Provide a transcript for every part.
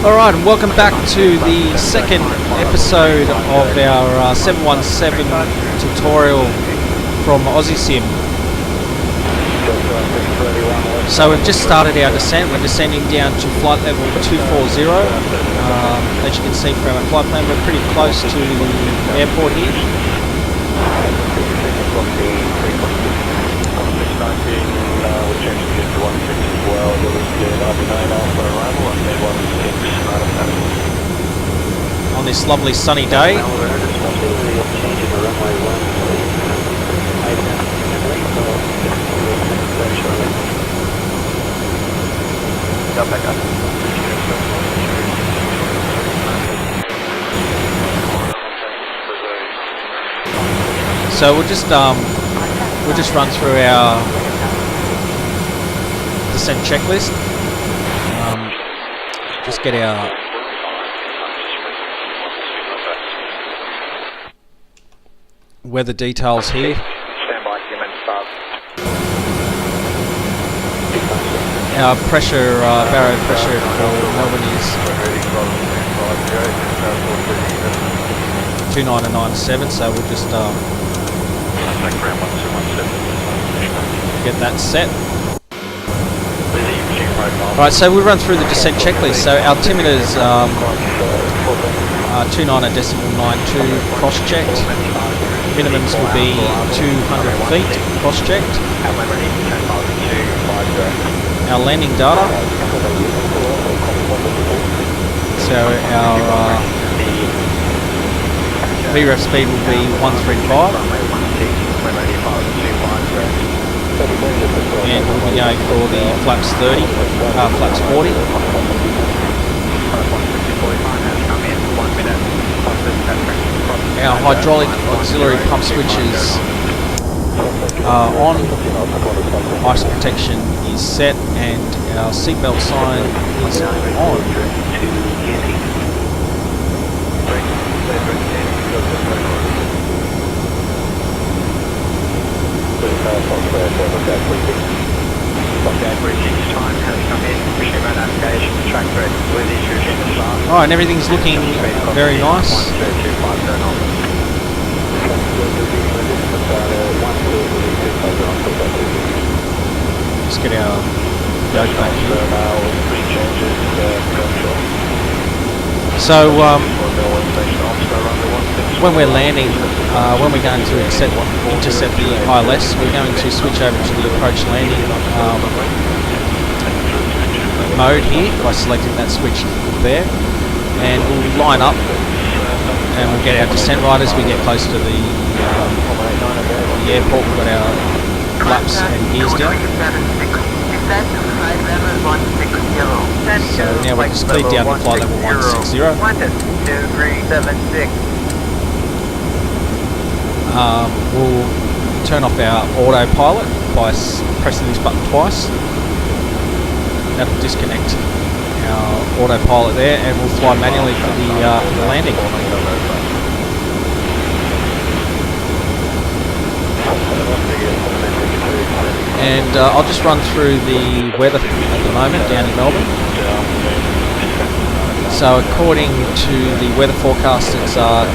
Alright, and welcome back to the second episode of our 717 tutorial from Aussie Sim. So we've just started our descent. We're descending down to flight level 240. As you can see from our flight plan, we're pretty close to the airport here. On this lovely sunny day. So we'll just run through our descent checklist. Just get our weather details here. Our pressure, baro pressure for Melbourne is 2997, so we'll just get that set. Alright, so we'll run through the descent checklist. So altimeter's 29.92 cross-checked. Minimums will be 200 feet cross-checked. Our landing data. So our VREF speed will be 135. And we'll be going for the flaps 30, flaps 40. Our hydraulic auxiliary pump switches are on, ice protection is set, and our seatbelt sign is on. Alright, and everything's looking very nice. Let's get our yoke back here. So when we're landing, when we're going to intercept the ILS, we're going to switch over to the approach landing mode here by selecting that switch there, and we'll line up and we'll get our descent right as we get close to the airport. We've got our flaps and gears down. So now we're just cleared down to flight level 160. We'll turn off our autopilot by pressing this button twice. That'll disconnect our autopilot there, and we'll fly manually for the landing. And I'll just run through the weather at the moment down in Melbourne. So according to the weather forecast, it's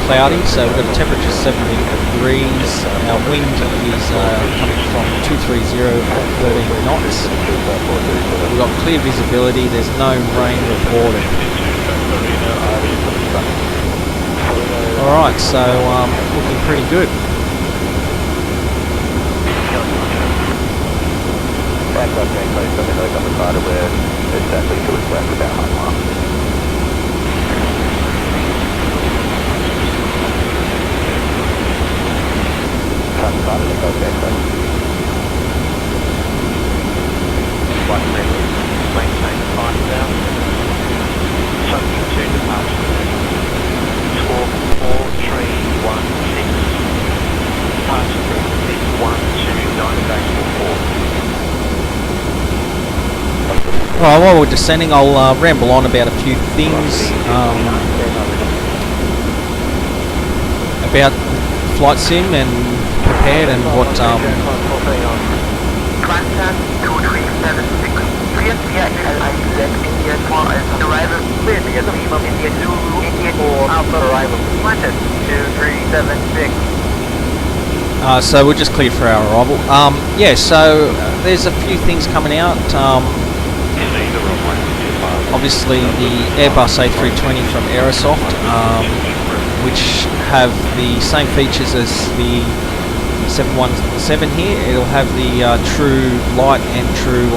cloudy, so we've got a temperature of 70 degrees. Our wind is coming from 230 at 13 knots. We've got clear visibility, there's no rain reported. Alright, so looking pretty good. Alright, while we're descending, I'll ramble on about a few things about flight sim and prepared and what Qantas 2376 Arrival clear via Lima, India 2, India 4, Alpha arrival. Qantas 2376. So we're just clear for our arrival. Yeah, so there's a few things coming out. Obviously the Airbus A320 from Aerosoft, which have the same features as the 717 here. It'll have the true light and true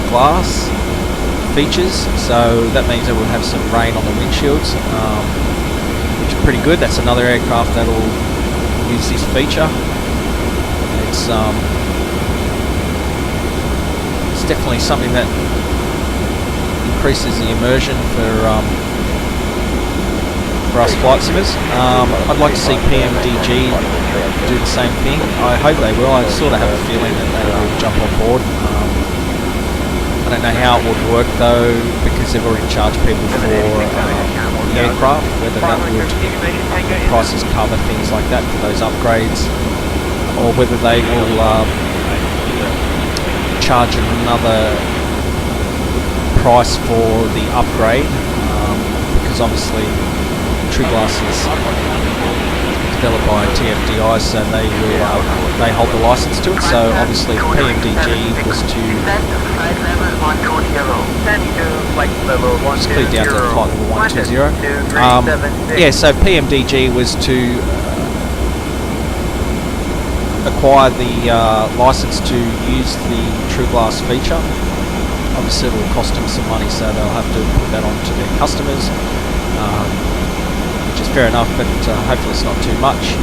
glass features, so that means it will have some rain on the windshields, which is pretty good. That's another aircraft that'll use this feature. It's definitely something that increases the immersion for us flight simmers. I'd like to see PMDG do the same thing. I hope they will. I sort of have a feeling that they will jump on board. I don't know how it would work though, because they've already charged people for the aircraft, whether that would prices cover things like that for those upgrades, or whether they will charge another price for the upgrade, because obviously True Glass is developed by TFDI, so they hold the license to it. So obviously if PMDG was to just clear down to flight level 120. Yeah, so PMDG was to acquire the license to use the True Glass feature. Obviously it will cost them some money, so they'll have to put that on to their customers, which is fair enough, but hopefully it's not too much.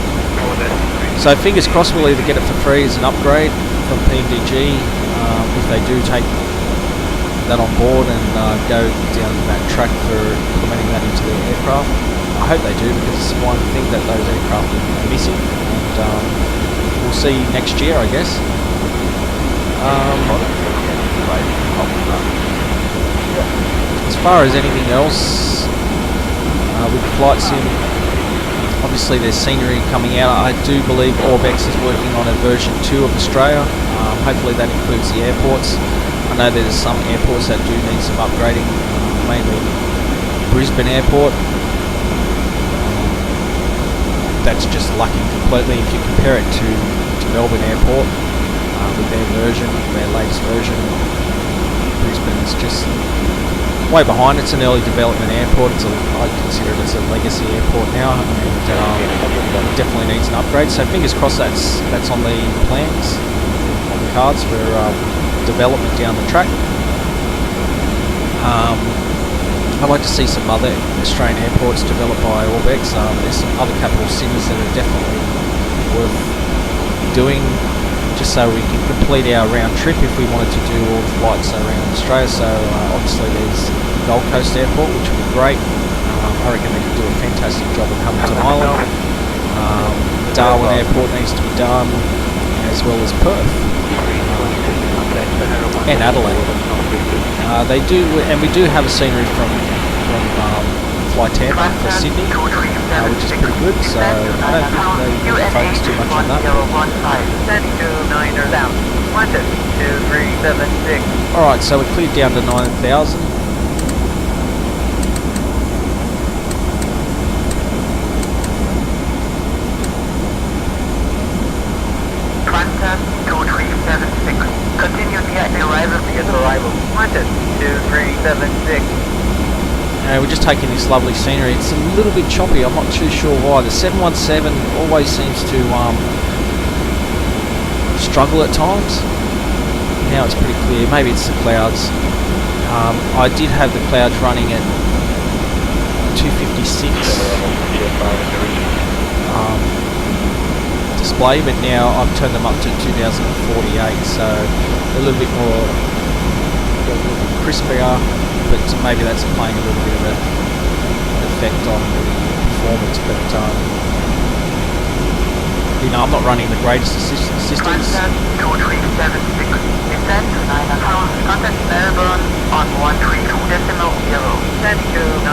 So fingers crossed we'll either get it for free as an upgrade from PMDG, if they do take that on board and go down that track for implementing that into their aircraft. I hope they do, because it's one thing that those aircraft are missing, and we'll see next year, I guess. As far as anything else with the flight sim, obviously there's scenery coming out. I do believe Orbex is working on a version 2 of Australia. Hopefully that includes the airports. I know there's some airports that do need some upgrading, mainly Brisbane Airport. That's just lacking completely if you compare it to Melbourne Airport with their version, their latest version. Brisbane is just way behind. It's an early development airport. I consider it as a legacy airport now, and definitely needs an upgrade. So fingers crossed that's on the plans, on the cards for development down the track. I'd like to see some other Australian airports developed by Orbex. There's some other capital cities that are definitely worth doing, just so we can complete our round trip if we wanted to do all the flights around Australia. So obviously there's Gold Coast Airport, which would be great. I reckon they could do a fantastic job of Hamilton Island. Darwin Airport needs to be done, as well as Perth and Adelaide. They do, and we do have a scenery from Fly Tampa for Sydney, which is pretty good. So I don't think they really focus too much on that. Alright, so we're cleared down to 9,000. Qantas 2376. Continue the arrival via arrival. Qantas 2376. We're just taking this lovely scenery. It's a little bit choppy. I'm not too sure why. The 717 always seems to struggle at times. Now it's pretty clear. Maybe it's the clouds. I did have the clouds running at 256 display, but now I've turned them up to 2048, so a little bit more crispier. But maybe that's playing a little bit of an effect on the performance. But you know, I'm not running the greatest systems.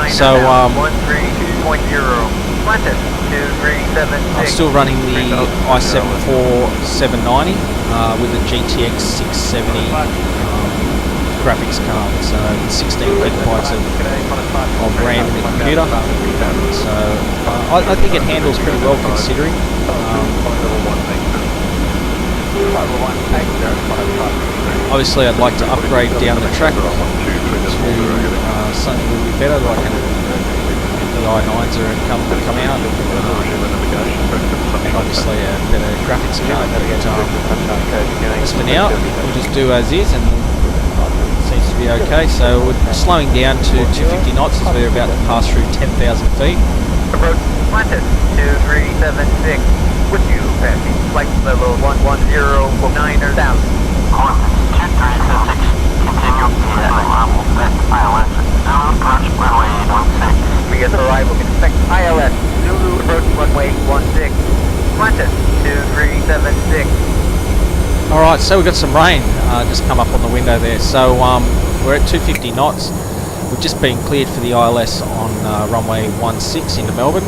So 132.0. Qantas 2376. I'm still running the i7-4790 with a GTX 670 graphics card, so 16 gigabytes of RAM in the computer. So I think it handles pretty well considering. Obviously, I'd like to upgrade down the track to something a little bit better, like the i9s are come out, and obviously a better graphics card. But as for now, we'll just do as is, and it seems to be okay. So we're slowing down to 250 knots as we're about to pass through 10,000 feet. Approach Qantas 2376. With you, passing flight level 110.9 down. Qantas 2376. Continue via arrival at ILS Zulu approach runway 16. We get arrival, expect ILS Zulu approach runway 16. Qantas 2376. Alright, so we've got some rain just come up on the window there. So we're at 250 knots. We've just been cleared for the ILS on runway 16 into Melbourne.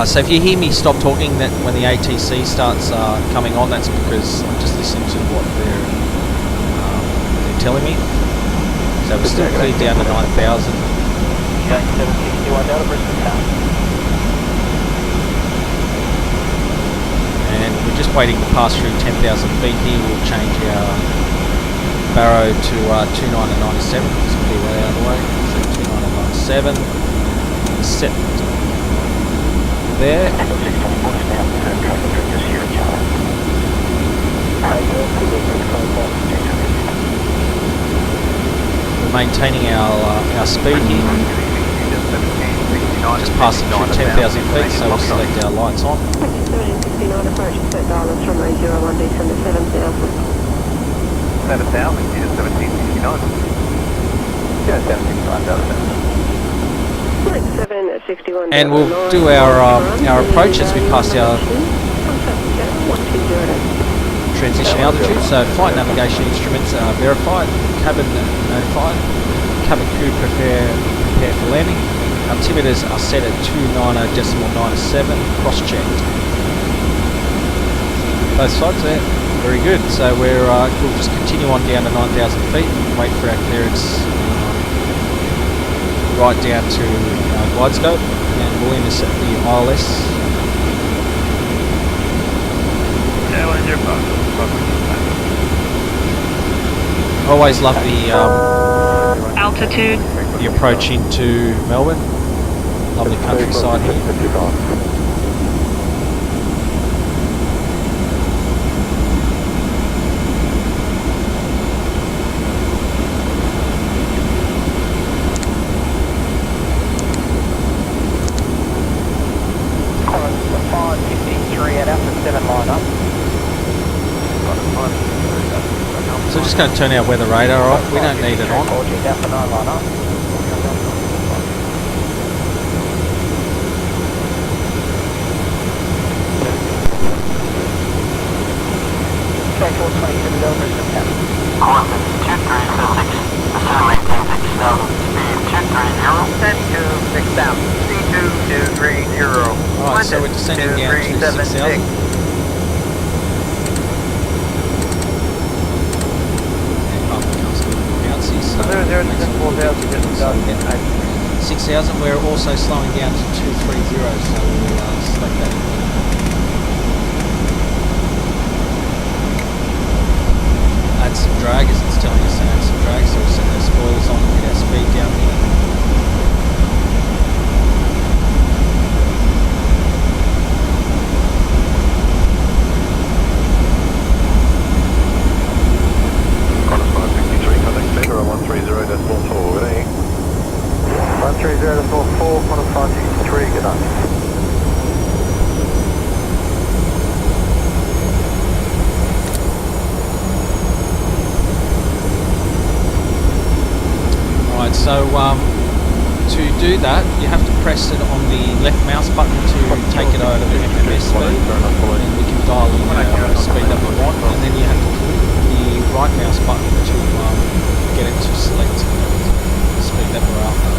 So if you hear me stop talking that when the ATC starts coming on, that's because I'm just listening to what they're telling me. So we're still cleared down to 9,000. And we're just waiting to pass through 10,000 feet here. We'll change our barrow to 2997. Let's clear that out of the way. So 2997. Set there. We're maintaining our speed here. Just passing through 10,000 feet, so we'll select our lights on. 1769 approach, set dial from 801 descend to 7,000. 7,000, you just 1769. Yeah, 1769. And we'll do our approach as we pass our transition altitude. So flight navigation instruments are verified, cabin notified, cabin crew prepare for landing. Altimeters are set at 290.97, cross-checked. Both sides there, very good. So we'll just continue on down to 9,000 feet and wait for our clearance right down to glide scope, and we'll intercept the ILS. Always love the altitude, the approach into Melbourne. Lovely countryside here. So just going to turn our weather radar off. We don't need it on. Qantas 2376. Assume maintain 6,000. Speed 230. Send to 6,000. C2 230. Alright, so we're descending down to 6,000. So 6,000. We're also slowing down to 230, so we'll select that. Add some drag as it's telling us to add some drag, so we'll set those spoilers on and get our speed down here. So to do that, you have to press it on the left mouse button to take it over to FMS speed, and we can dial in the speed that we want, and then you have to click the right mouse button to get it to select the speed that we're after.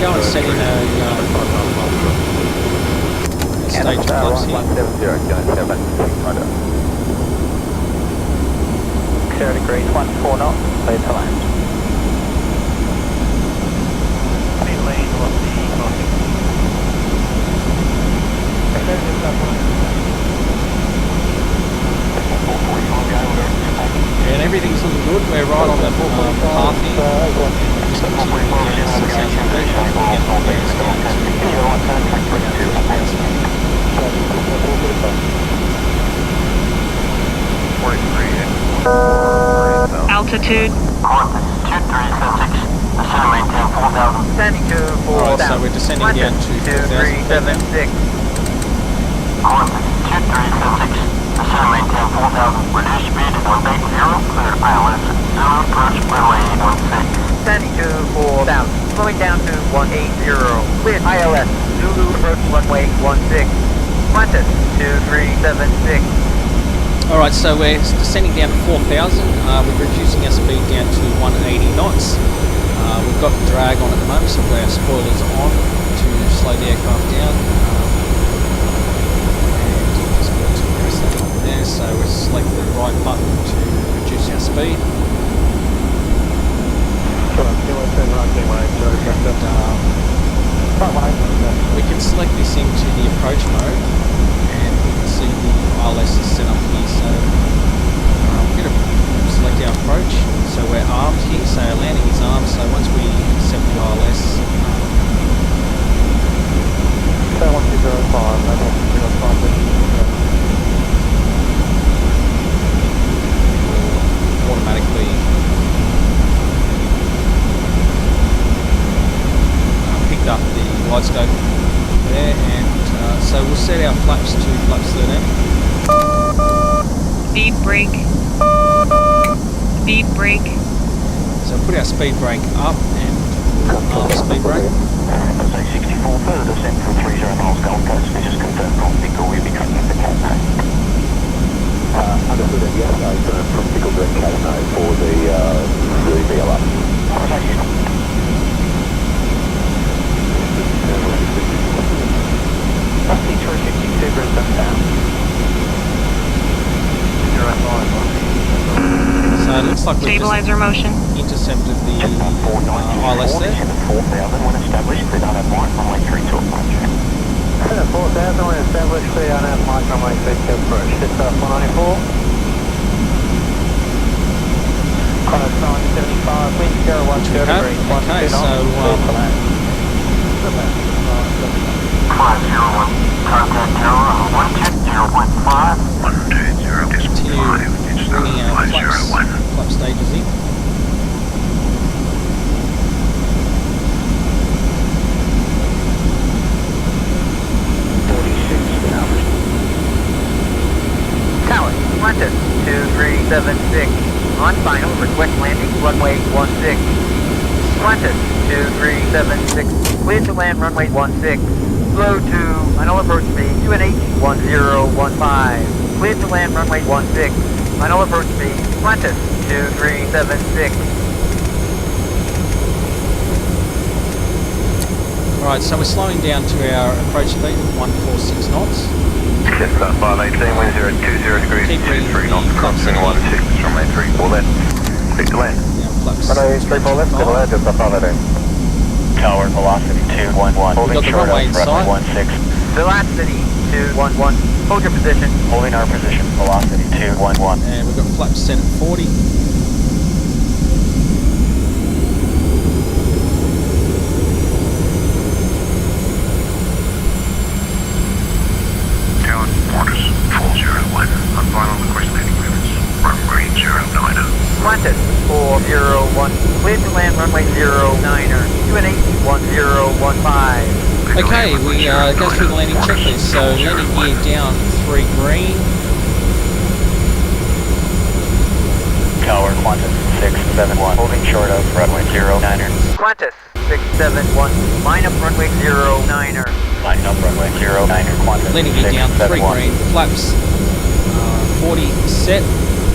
go and set in a stage of flaps here. 0 degrees, 14 knots, clear to land. And everything's looking good. We're right on the path here. Just continuing down to South America. Again, there's down Altitude. Qantas 2376. Ascend maintain 4000. Standing to 4,000. Alright, so we're descending down to 2376. Qantas 2376. Ascend maintain 4000. Reduce speed 180. Clear to ILS. Zulu approach runway 16. Standing to 4,000. Slowing down to 180. With ILS. Zulu approach runway 16. Qantas 2376. Alright, so we're descending down to 4,000. We're reducing our speed down to 180 knots. We've got drag on at the moment, so we've got our spoilers on to slow the aircraft down. And just go to press that button there, so we select the right button to reduce our speed. We can select this into the approach mode, and we can see the ILS is set up here. So we're going to select our approach. So we're armed here, so our landing is armed. So once we set the ILS, automatically picked up the wide scope there, and so we'll set our flaps to flaps 13. Speed brake. Speed brake. So put our speed brake up and speed brake. Say 64 further descent from 30 miles Gold Coast. This is confirmed from Pickle. We'll be tracking the Cape. Understood, and yes, I from Pickle Direct Casino for the VLR. P3D, Brisbane down. So it looks like we've Stabilizer motion. intercepted the ILS there. 4,000 when established. Clear down at Mike runway 32 approach. 4,000 when established, clear down at Mike runway 32 approach. This 194. Qantas 975, wind 010 degrees, 12 Okay, so Qantas 01, contact tower on 120.5. continue bringing our flap stages in. Tower, Qantas 2376. On final, request landing, runway 16. Qantas 2376. Clear to land, runway 16. Slow to final approach speed 2NH 1015. Clear to land, runway 16. Final approach speed, Qantas 2376. Alright, so we're slowing down to our approach speed of 146 knots. Yes, 518, wind 020 degrees, Keep reading 23 the knots, flaps crossing again. 16, runway 34 left. Click to land. Now flaps. Runway 34 left, clear to land, just 518. Tower velocity 211. We've got the runway in sight. 16. Velocity 211. Hold your position. Holding our position. Velocity 211. And we've got flaps set at 40. Tower, Qantas 401, on final request landing limits, runway 09er. Qantas 401. Clear to land, runway 09er. 2NH 1015. Okay, we go through the landing checklist. So landing gear down 3 green. Tower Qantas 671. Holding short of runway 09er. Qantas 671. Line up runway 09er. Lining up runway 09er. Qantas Landing gear down 3 671. green. Flaps 40 set.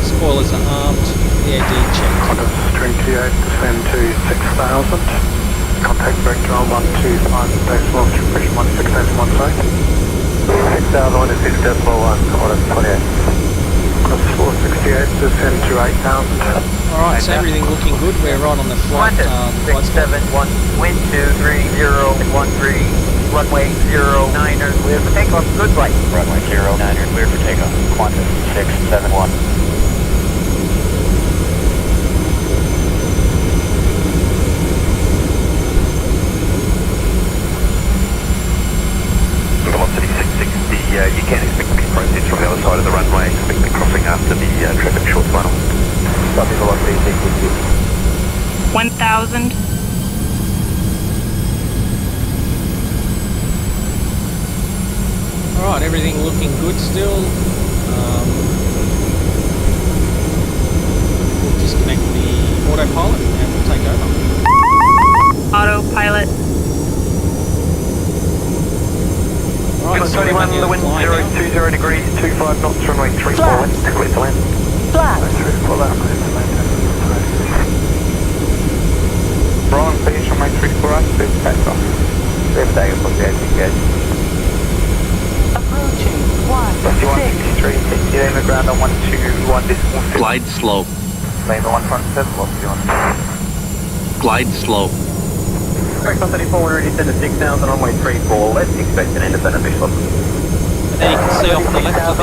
Spoilers are armed. PAD checked. Qantas 28, descend to 6,000. Contact vector 125 decimal, pressure 16 decimal 1, 6001 is 6 decimal 1, order 28. Plus 468, descend to 8,000. Alright, so everything looking good. We're right on the flight. Qantas 671, wind 230 and 13, runway 09er, clear for takeoff, good flight. Runway 09er, clear for takeoff. Qantas 671. Velocity 660, you can expect to be processed from the other side of the runway. Expect to be crossing after the traffic short funnel. Starting velocity 660. 1,000. Alright, everything looking good still. We'll disconnect the autopilot and we'll take over. Autopilot. Alright, so we're making the wind flying now. 020 degrees, 25 knots, runway 34 wind, clear to land. Flat. 34 left, clear to land. Brian, finish runway 34 right, clear to take off. Clear for takeoff, book the ATK. Approaching 16. Get in the ground on 121 decimal 6. Glide slow. Main 117, what's the on? Glide slow. Correct on 34, we're already sent to 6,000, runway 34, let's expect an independent visual. And there you can see off the left of the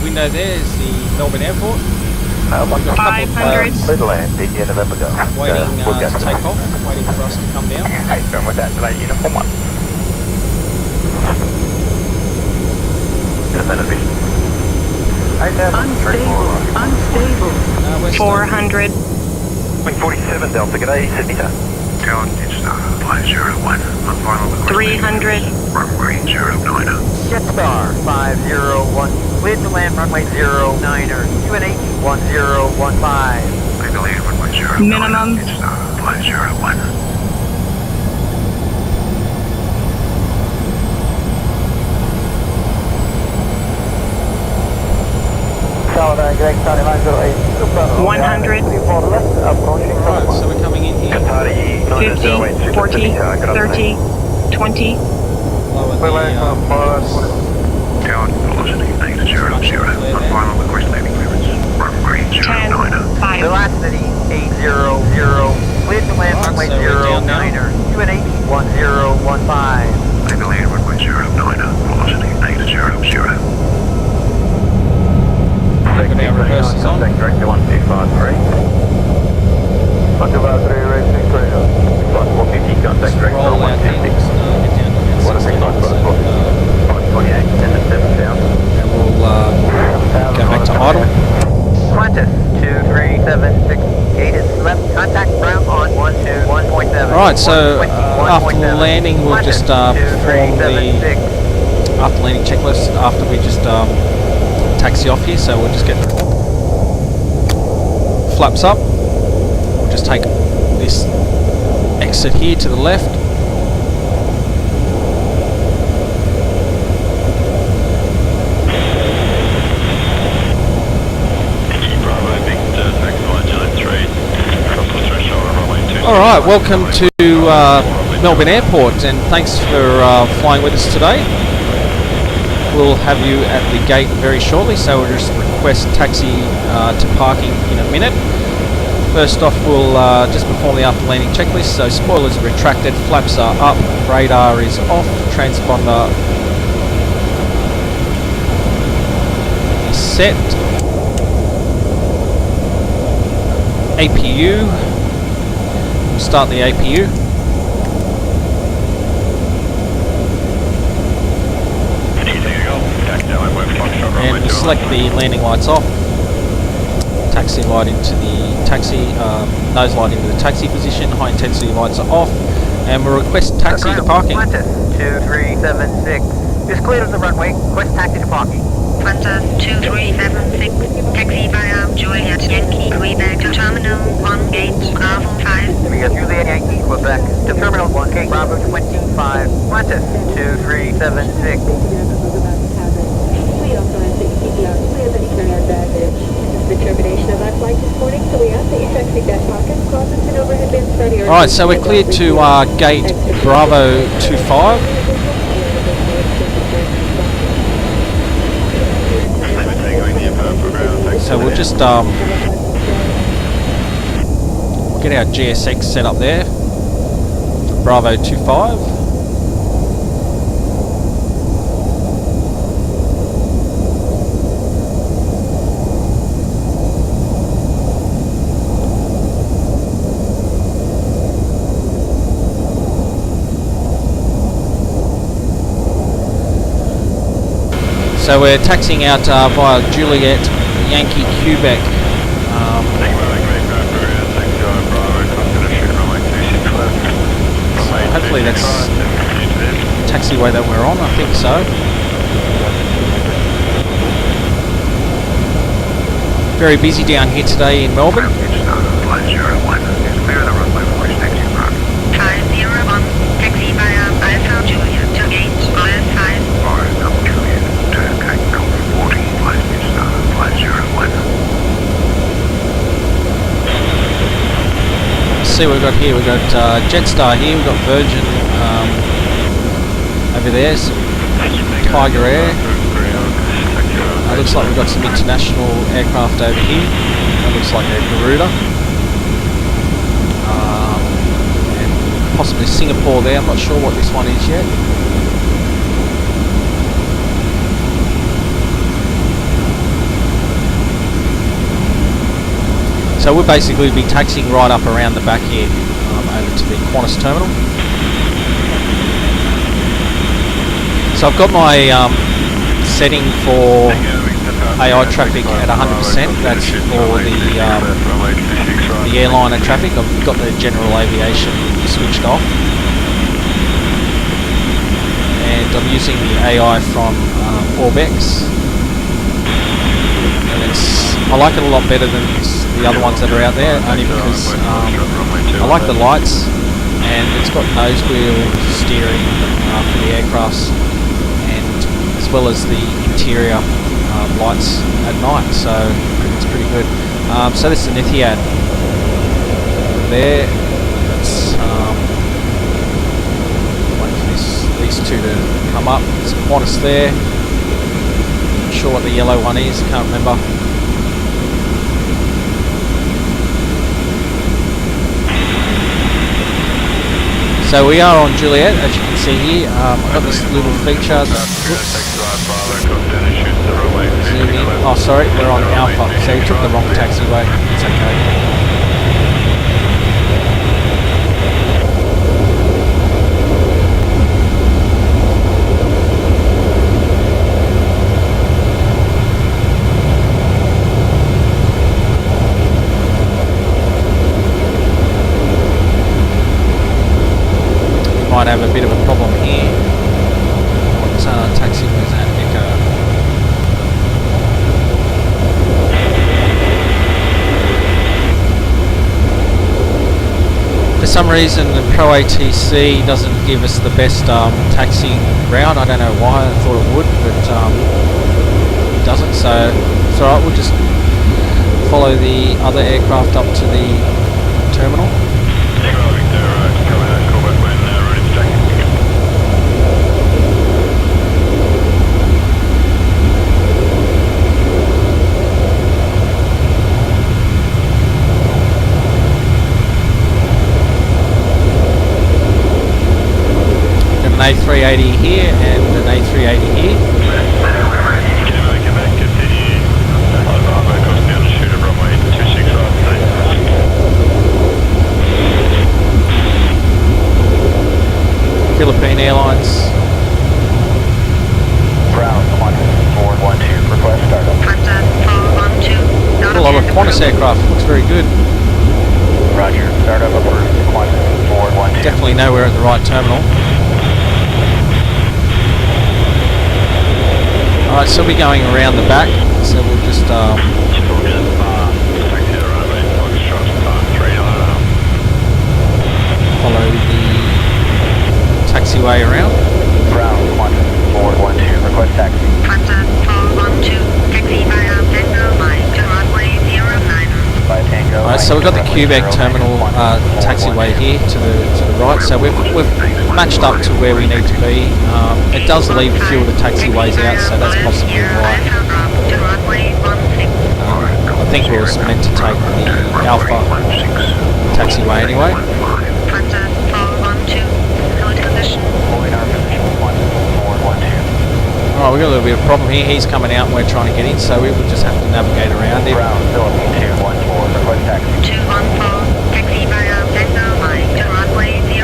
window there is the Melbourne Airport. We've got a couple of 500. planes Little land, India, November go. waiting to take off, waiting for us to come down. Hey, going with that today, uniform 1. Independent visual. Unstable. We're 400. Wing 47 Delta, g'day, Sydney. Down, Jetstar, flight 01, on final request. 300. Runway 09er. Jetstar 501, clear to land runway 09er, UNH 1015. Make the land runway 09er. Minimum. Jetstar, flight 01. Southern Greg, Charlie 908. 100. Approaching. Right, so we're coming in here. 50. 40. 30. 20. Lower the Down, velocity 800, on final request landing clearance. Runway 10. 09er. 5. Velocity 800, clear to land Right, runway so we're down now. 09er, UNH 1015. Make the land runway 09er. Velocity 800. Got our reversers on. Contact director 1253. 153 racing radar. Flight 450, contact director Roll out here, 160. get down to about 1 16 knots, Flight 28, send to 7,000. and we'll go back to idle. Qantas 2376, gate is left, contact ground on 121.7. Alright, so after landing we'll just perform the after landing checklist after we just taxi off here, so we'll just get flaps up. We'll just take this exit here to the left. Alright, welcome to Melbourne Airport and thanks for flying with us today. We'll have you at the gate very shortly, so we'll just request taxi to parking in a minute. First off, we'll just perform the after landing checklist. So spoilers are retracted, flaps are up, radar is off, transponder is set, APU, we'll start the APU. And we select the landing lights off, taxi light into the taxi, nose light into the taxi position, high intensity lights are off, and we'll request taxi to parking. Qantas 2376 is clear of the runway, request taxi to parking. Qantas 2376, taxi via Juliet Yankee, Quebec to Terminal 1 Gate Bravo 5. We are Juliet Yankee, Quebec to Terminal 1 Gate Bravo 25. Qantas 2376. The termination of our flight this morning, so we ask that you taxi back pockets, closets, and overhead bins for your Alright, so we're cleared to gate Bravo 25. So we'll just get our GSX set up there. Bravo 25. So we're taxiing out via Juliet, Yankee, Quebec. So hopefully that's the taxiway that we're on, I think so. Very busy down here today in Melbourne. 501, taxi via Alpha Juliet to gate I-5. Let's see what we've got here. We've got Jetstar here, we've got Virgin over there, some Tiger Air. Looks like we've got some international aircraft over here. That looks like a Garuda. And possibly Singapore there, I'm not sure what this one is yet. So we'll basically be taxiing right up around the back here, over to the Qantas terminal. So I've got my setting for AI traffic at 100%. That's for the airliner traffic. I've got the general aviation switched off, and I'm using the AI from Orbex. And I like it a lot better than the other ones that are out there, only because I like the lights, and it's got nose wheel steering for the aircrafts, and as well as the interior lights at night, so it's pretty good. So this is an Etihad there. It's wait for these two to come up. There's a Qantas there. Not sure what the yellow one is, can't remember. So we are on Juliet, as you can see here. I've got this little feature. Zoom in. Oh, sorry, we're on Alpha. So you took the wrong taxiway. It's okay. Might have a bit of a problem here. What taxi was that? Echo. For some reason the Pro ATC doesn't give us the best taxiing route. I don't know why, I thought it would, but it doesn't, so it's alright, we'll just follow the other aircraft up to the terminal. An A380 here and an A380 here. Philippine Airlines. Brown, Qantas 412, request startup. Qantas 412. A lot of Qantas aircraft, looks very good. Roger, startup approved, Qantas 412. Definitely know we're at the right terminal. Alright, so we'll be going around the back, so we'll just follow the taxiway around. Brown, Qantas 412, request taxi. Qantas 412, taxi via Tango Mike to runway 09. By Tango. Alright, so so we've got the Quebec terminal taxiway here to the right. So we've matched up to where we need to be. It does leave a few of the taxiways out, so that's possibly why. I think we were meant to take the Alpha taxiway anyway. Alright, we've got a little bit of a problem here. He's coming out and we're trying to get in, so we will just have to navigate around him. Ground, Philippine 214, request taxi. 214, taxi via Tango Mike to runway 09.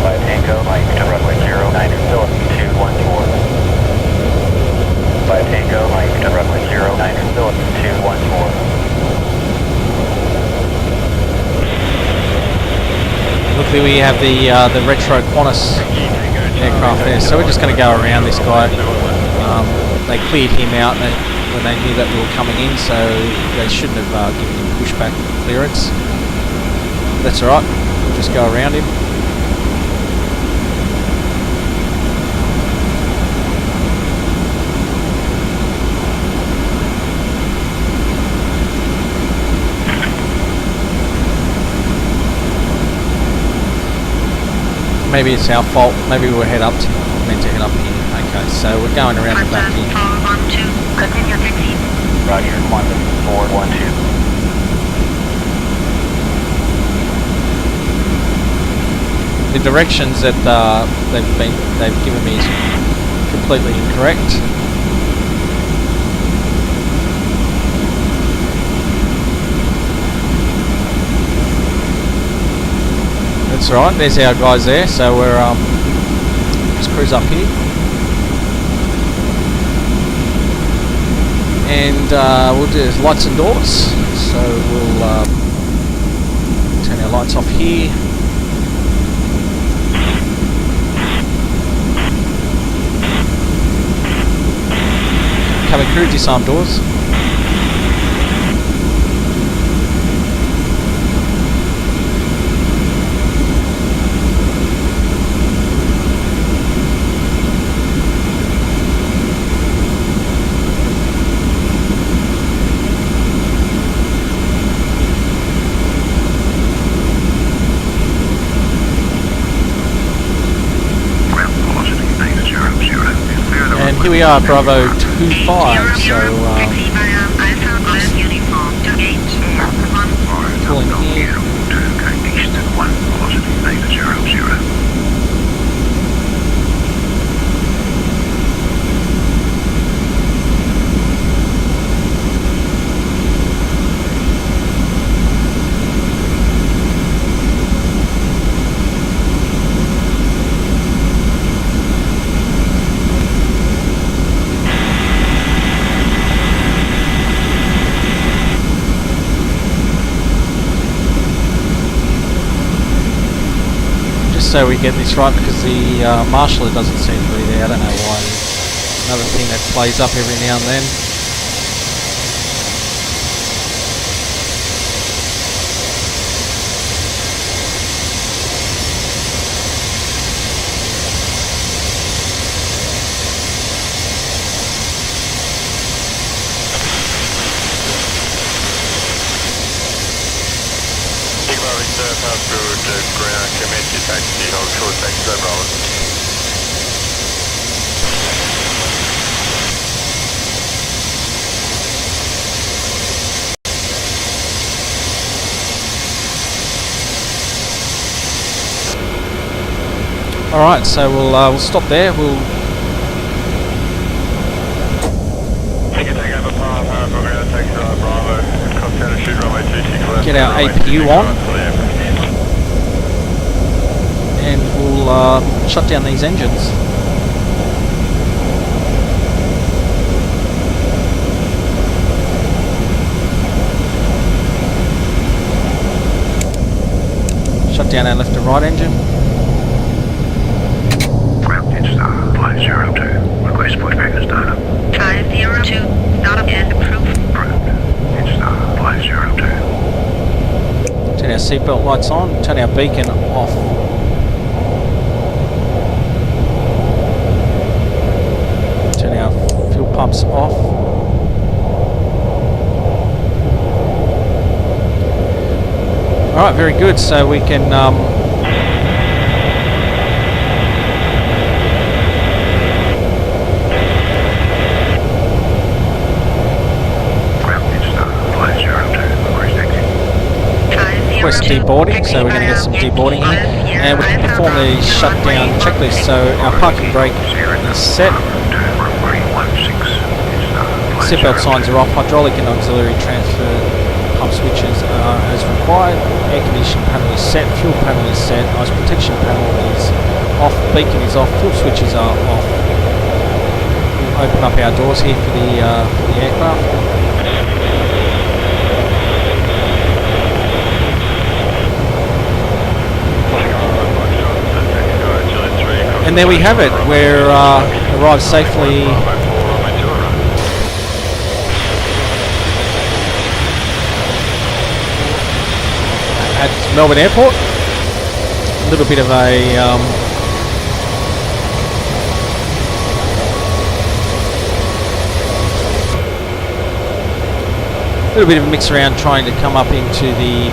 By Tango Mike to runway 09, Philippine 214. By Tango Mike to runway 09, Philippine 214. Luckily we have the retro Qantas aircraft there, so we're just going to go around this guy. They cleared him out when they knew that we were coming in, so they shouldn't have given him pushback clearance. That's alright, we'll just go around him. Maybe it's our fault, maybe we'll meant to head up here. Okay, so we're going around the back here. Continue taxi. Roger, Qantas 412. The directions that they've given me is completely incorrect. That's right, there's our guys there, so we're just cruise up here. And we'll do lights and doors, so we'll turn our lights off here. Cabin crew, disarm doors. Here we are, Bravo 25, so pulling here. So we get this right, because the marshaller doesn't seem to be there. I don't know why. Another thing that plays up every now and then. Alright, so we'll stop there. We'll get our APU on, and we'll shut down these engines. Shut down our left and right engine. Request pushback is done. 502, startup and approved. It's 502. Turn our seatbelt lights on, turn our beacon off. Turn our fuel pumps off. Alright, very good. So we can request deboarding, so we're going to get some deboarding in, and we can perform the shutdown checklist. So our parking brake is set, seatbelt signs are off, hydraulic and auxiliary transfer pump switches are as required, air conditioning panel is set, fuel panel is set, ice protection panel is off, beacon is off, fuel switches are off. We'll open up our doors here for the aircraft. And there we have it. We're arrived safely at Melbourne Airport. A little bit of a mix around trying to come up into the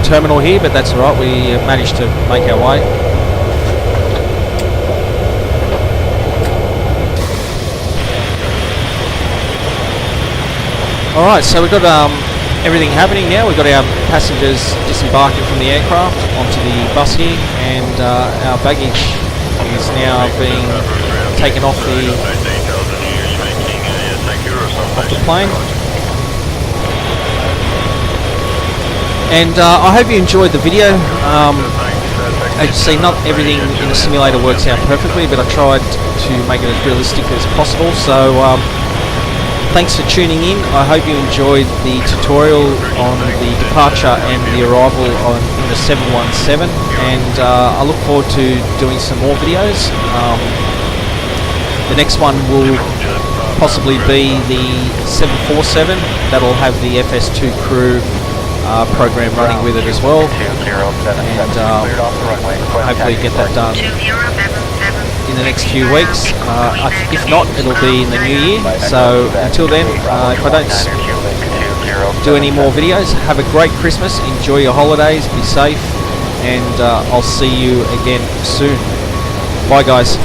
terminal here, but that's alright, we managed to make our way. Alright, so we've got everything happening now. We've got our passengers disembarking from the aircraft onto the bus here, and our baggage is now being taken off the plane. And I hope you enjoyed the video. As you see, not everything in the simulator works out perfectly, but I tried to make it as realistic as possible. So thanks for tuning in. I hope you enjoyed the tutorial on the departure and the arrival in the 717, and I look forward to doing some more videos. The next one will possibly be the 747. That'll have the FS2 crew program running with it as well, and hopefully get that done in the next few weeks. If not, it'll be in the new year. So until then, if I don't do any more videos, have a great Christmas, enjoy your holidays, be safe, and I'll see you again soon. Bye guys.